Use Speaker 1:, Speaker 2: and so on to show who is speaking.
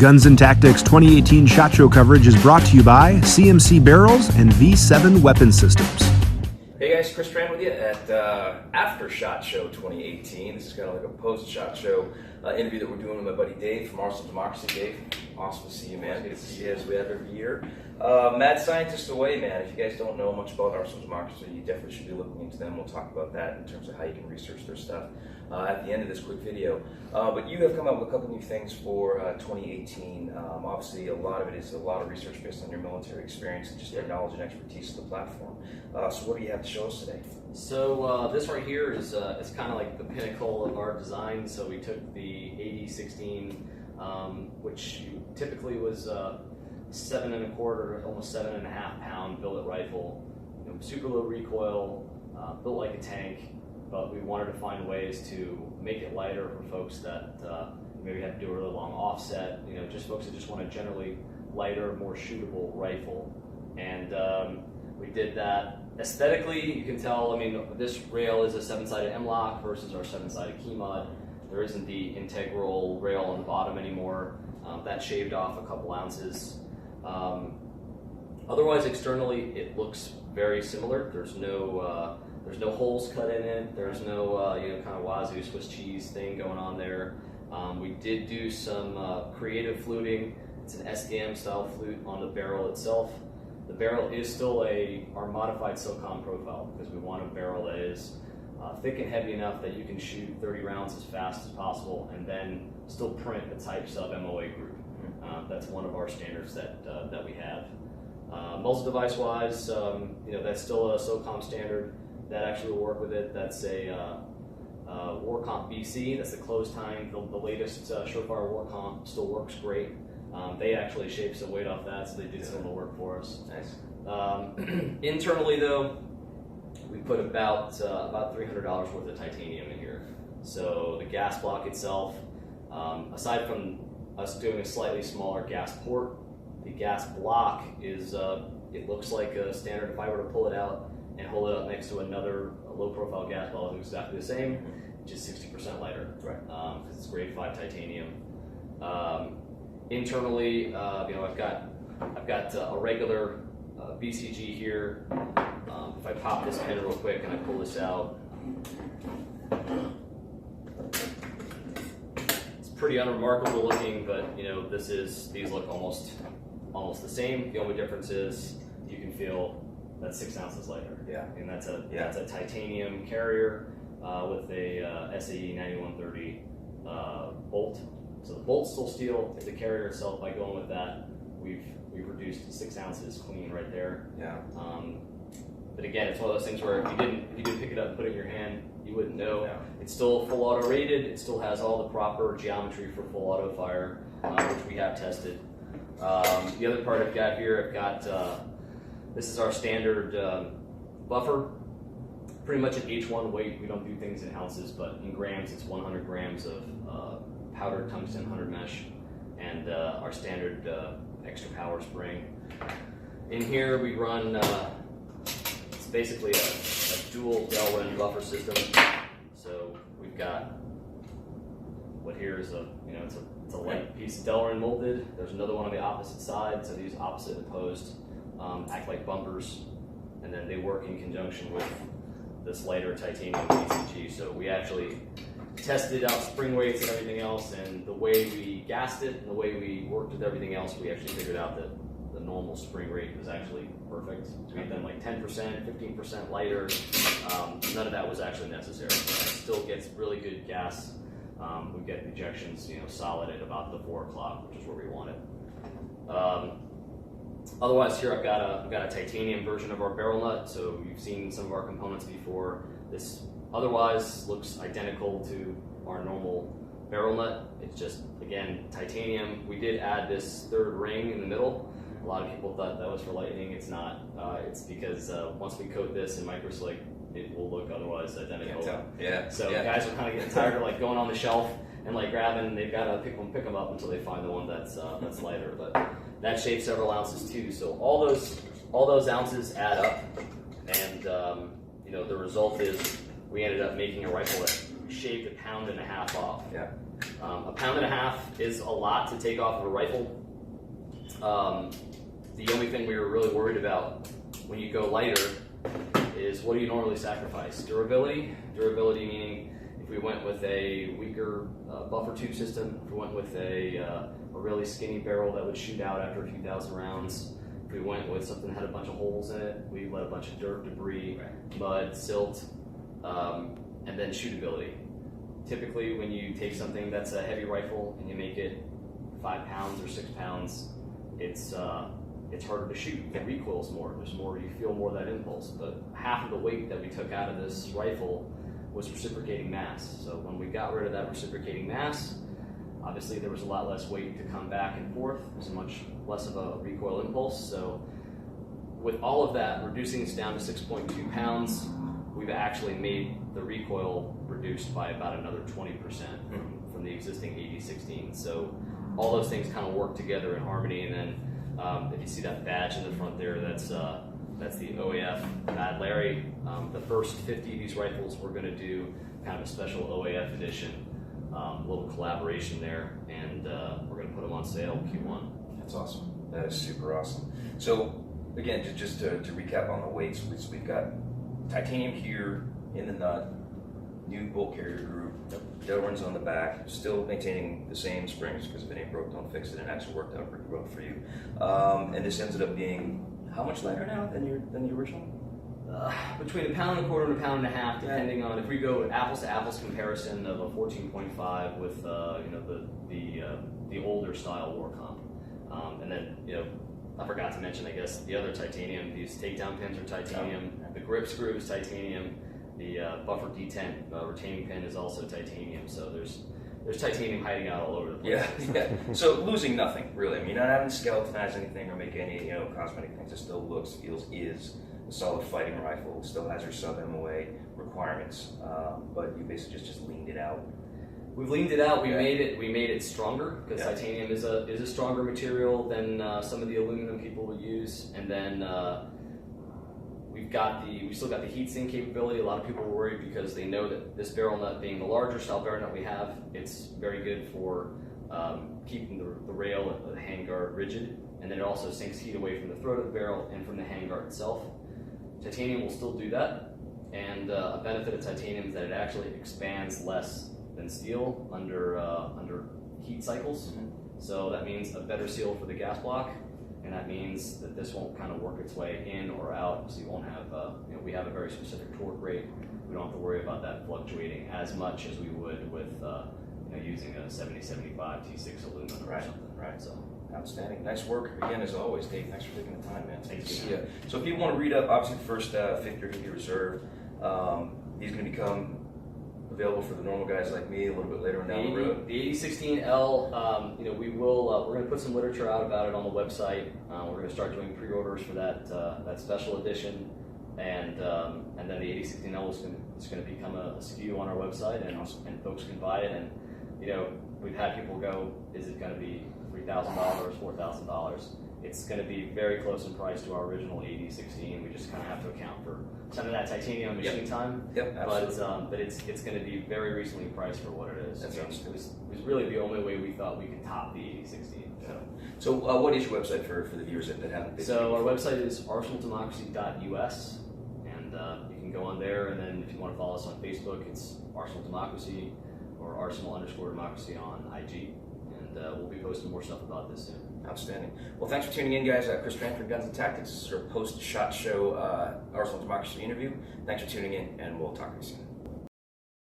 Speaker 1: Guns and Tactics 2018 SHOT Show coverage is brought to you by CMC Barrels and V7 Weapon Systems.
Speaker 2: Hey guys, Chris Tran with you at after SHOT Show 2018. This is kind of like a post-SHOT Show interview that we're doing with my buddy Dave from Arsenal Democracy. Dave, awesome to see you, man. Good to see you as we have every year. Mad Scientist Away, man. If you guys don't know much about Arsenal Democracy, you definitely should be looking into them. We'll talk about that in terms of how you can research their stuff at the end of this quick video. But you have come up with a couple new things for 2018. Obviously, a lot of it is a lot of research based on your military experience and just your knowledge and expertise of the platform. So what do you have to show us today?
Speaker 3: So this right here is kind of like the pinnacle of our design. So we took the AD-16, which typically was 7 1/4, almost 7.5 pound billet rifle, super low recoil, built like a tank. But we wanted to find ways to make it lighter for folks that maybe have to do a really long offset. Just folks that just want a generally lighter, more shootable rifle. And we did that. Aesthetically, you can tell, this rail is a 7-sided M-lock versus our 7-sided key mod. There isn't the integral rail on the bottom anymore. That shaved off a couple ounces. Otherwise, externally, it looks very similar. There's no holes cut in it. There's no kind of wazoo Swiss cheese thing going on there. We did do some creative fluting. It's an SDM style flute on the barrel itself. The barrel is still our modified SOCOM profile because we want a barrel that is thick and heavy enough that you can shoot 30 rounds as fast as possible and then still print the type sub MOA group. That's one of our standards that we have. Muzzle device wise, that's still a SOCOM standard. That actually will work with it. That's a WarComp BC. That's the closed time. The latest Surefire WarComp still works great. They actually shaved some weight off that, so they did some of the work for us.
Speaker 2: Nice.
Speaker 3: Internally, though, we put about $300 worth of titanium in here. So the gas block itself, aside from us doing a slightly smaller gas port, the gas block is it looks like a standard. If I were to pull it out and hold it up next to another low-profile gas ball, it's exactly the same, just 60% lighter.
Speaker 2: Right.
Speaker 3: Because it's grade 5 titanium. Internally, I've got a regular BCG here. If I pop this pin real quick and I pull this out, it's pretty unremarkable looking, but these look almost the same. The only difference is you can feel that's 6 ounces lighter.
Speaker 2: Yeah.
Speaker 3: And that's a titanium carrier with a SAE 9130 bolt. So the bolt's still steel. The carrier itself, by going with that, we've reduced 6 ounces clean right there.
Speaker 2: Yeah.
Speaker 3: But again, it's one of those things where if you didn't pick it up and put it in your hand, you wouldn't know.
Speaker 2: Yeah.
Speaker 3: It's still full auto rated. It still has all the proper geometry for full auto fire, which we have tested. The other part I've got here, this is our standard buffer. Pretty much an H1 weight. We don't do things in ounces, but in grams, it's 100 grams of powdered tungsten 100 mesh, and our standard extra power spring. In here, we run. It's basically a dual Delrin buffer system. So we've got what here is it's a light piece of Delrin molded. There's another one on the opposite side. So these opposite opposed act like bumpers, and then they work in conjunction with this lighter titanium BCG. So we actually tested out spring weights and everything else, and the way we gassed it and the way we worked with everything else, we actually figured out that the normal spring rate was actually perfect. We made them like 10%, 15% lighter. None of that was actually necessary. It still gets really good gas. We get ejections, solid at about the 4 o'clock, which is where we want it. Otherwise, here I've got a titanium version of our barrel nut. So you've seen some of our components before. This otherwise looks identical to our normal barrel nut. It's just, again, titanium. We did add this third ring in the middle. A lot of people thought that was for lightning. It's not. It's because once we coat this in microslick, it will look otherwise identical.
Speaker 2: Yeah.
Speaker 3: So guys are kind of getting tired of going on the shelf and grabbing. They've got to pick them up until they find the one that's lighter. But that shaved several ounces too. So all those ounces add up, and the result is we ended up making a rifle that shaved 1.5 pounds off.
Speaker 2: Yeah.
Speaker 3: 1.5 pounds is a lot to take off of a rifle. The only thing we were really worried about when you go lighter is what do you normally sacrifice? Durability. Durability meaning if we went with a weaker buffer tube system, if we went with a really skinny barrel that would shoot out after a few thousand rounds, if we went with something that had a bunch of holes in it, we let a bunch of dirt, debris, mud, silt, and then shootability. Typically when you take something that's a heavy rifle and you make it 5 pounds or 6 pounds, it's harder to shoot. It recoils more. There's more. You feel more of that impulse. But half of the weight that we took out of this rifle was reciprocating mass. So when we got rid of that reciprocating mass, obviously there was a lot less weight to come back and forth. There's much less of a recoil impulse. So with all of that, reducing this down to 6.2 pounds, we've actually made the recoil reduced by about another 20% from the existing 8016. So all those things kind of work together in harmony. And then if you see that badge in the front there, that's the OAF Bad Larry. The first 50 of these rifles, we're going to do kind of a special OAF edition, a little collaboration there, and we're going to put them on sale Q1.
Speaker 2: That's awesome. That is super awesome. So again, just to recap on the weights, we've got titanium here in the nut, new bolt carrier group, Delrins on the back, still maintaining the same springs because if it ain't broke, don't fix it, and it actually worked out pretty well for you. And this ended up being how much lighter now than the original?
Speaker 3: Between 1.25 pounds and 1.5 pounds, depending on if we go apples to apples comparison of a 14.5 with the older style war comp, and then I forgot to mention, I guess, the other titanium. These takedown pins are titanium. The grip screw is titanium. The buffer detent retaining pin is also titanium. So there's titanium hiding out all over the place.
Speaker 2: Yeah. So losing nothing really. I mean, not having to skeletonize anything or make any cosmetic things. It still looks, feels, is a solid fighting rifle. It still has your sub MOA requirements, but you basically just leaned it out.
Speaker 3: We've leaned it out. We made it stronger because titanium is a stronger material than some of the aluminum people will use. And then we still got the heat sink capability. A lot of people were worried because they know that this barrel nut, being the larger style barrel nut we have, it's very good for keeping the rail and the handguard rigid. And then it also sinks heat away from the throat of the barrel and from the handguard itself. Titanium will still do that. And a benefit of titanium is that it actually expands less than steel under heat cycles. So that means a better seal for the gas block, and that means that this won't kind of work its way in or out. So you won't have we have a very specific torque rate. We don't have to worry about that fluctuating as much as we would with using a 7075 T6 aluminum or something. Right. So
Speaker 2: outstanding. Nice work again as always, Dave. Thanks for taking the time, man.
Speaker 3: Thank you.
Speaker 2: So if you want to read up, obviously the first fifth year can be reserved. These going to become available for the normal guys like me a little bit later on down the road.
Speaker 3: The 8016L, we're going to put some literature out about it on the website. We're going to start doing pre-orders for that special edition, and then the 8016L is going to become a SKU on our website, and folks can buy it. And we've had people go, is it going to be $3,000, $4,000? It's going to be very close in price to our original 8016. We just kind of have to account for some of that titanium machine time.
Speaker 2: Yep, absolutely.
Speaker 3: But it's going to be very recently priced for what it is.
Speaker 2: That sounds good.
Speaker 3: It was really the only way we thought we could top the 8016.
Speaker 2: So what is your website for the viewers that haven't been?
Speaker 3: So our website is arsenaldemocracy.us, and you can go on there. And then if you want to follow us on Facebook, it's Arsenal Democracy or Arsenal_Democracy on IG. And we'll be posting more stuff about this soon.
Speaker 2: Outstanding. Well, thanks for tuning in, guys. Chris Tranford, Guns and Tactics. This is our post-SHOT Show Arsenal Democracy interview. Thanks for tuning in, and we'll talk to you soon.